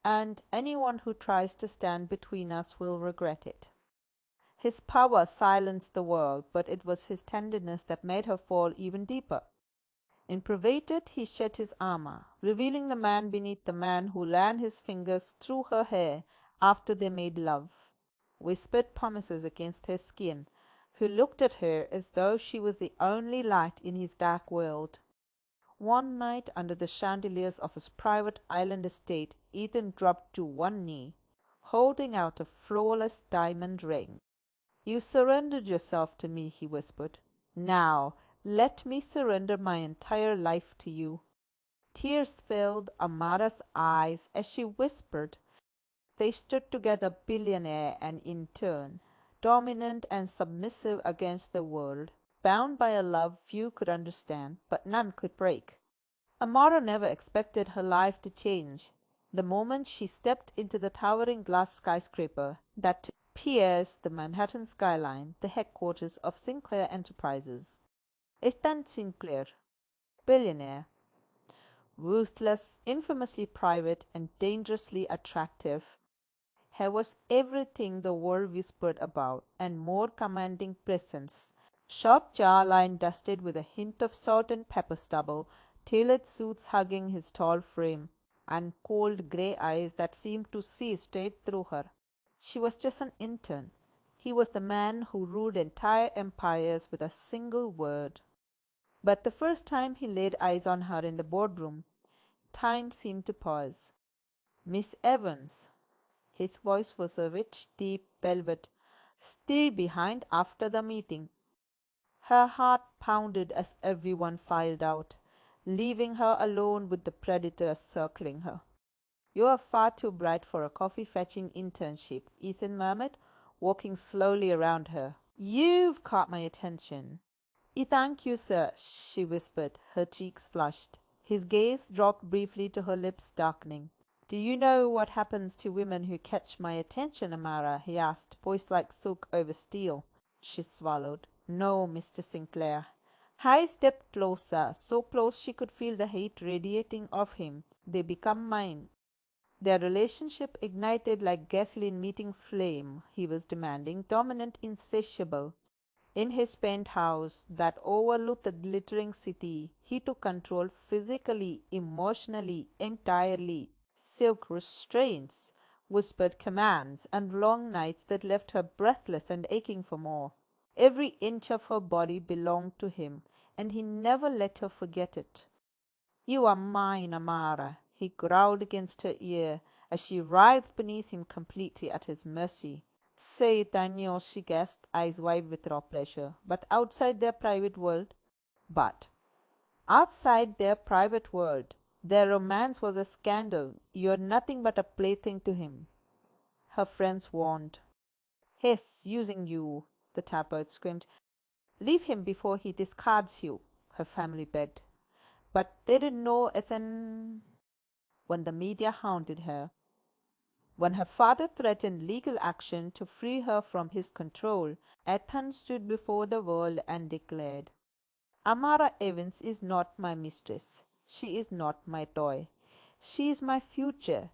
and anyone who tries to stand between us will regret it. His power silenced the world, but it was his tenderness that made her fall even deeper. In private he shed his armor, revealing the man beneath the man who ran his fingers through her hair after they made love, whispered promises against her skin, who looked at her as though she was the only light in his dark world. One night, under the chandeliers of his private island estate, Ethan dropped to one knee, holding out a flawless diamond ring. "You surrendered yourself to me," he whispered. "Now let me surrender my entire life to you." Tears filled Amara's eyes as she whispered. They stood together, billionaire and intern, dominant and submissive against the world, bound by a love few could understand, but none could break. Amara never expected her life to change the moment she stepped into the towering glass skyscraper that pierced the Manhattan skyline, the headquarters of Sinclair Enterprises. Ethan Sinclair, billionaire, ruthless, infamously private, and dangerously attractive. He was everything the world whispered about, and more commanding presence. Sharp jawline dusted with a hint of salt and pepper stubble, tailored suits hugging his tall frame, and cold grey eyes that seemed to see straight through her. She was just an intern. He was the man who ruled entire empires with a single word. But the first time he laid eyes on her in the boardroom, time seemed to pause. "Miss Evans." His voice was a rich, deep velvet. "Stay behind after the meeting." Her heart pounded as everyone filed out, leaving her alone with the predators circling her. "You are far too bright for a coffee-fetching internship," Ethan murmured, walking slowly around her. "You've caught my attention." "Thank you, sir," she whispered, her cheeks flushed. His gaze dropped briefly to her lips darkening. "Do you know what happens to women who catch my attention, Amara?" he asked, voice like silk over steel. She swallowed. "No, Mr. Sinclair." Hai stepped closer, so close she could feel the hate radiating off him. "They become mine." Their relationship ignited like gasoline meeting flame. He was demanding, dominant, insatiable. In his penthouse that overlooked the glittering city, he took control physically, emotionally, entirely. Silk restraints, whispered commands, and long nights that left her breathless and aching for more. Every inch of her body belonged to him, and he never let her forget it. "You are mine, Amara," he growled against her ear, as she writhed beneath him completely at his mercy. "Say it, Daniel," she gasped, eyes wide with raw pleasure. "But outside their private world—" But outside their private world, their romance was a scandal. "You're nothing but a plaything to him," her friends warned. "He's using you," the tabloid screamed. "Leave him before he discards you," her family begged. But they didn't know Ethan. When the media hounded her, when her father threatened legal action to free her from his control, Ethan stood before the world and declared, "Amara Evans is not my mistress. She is not my toy. She is my future.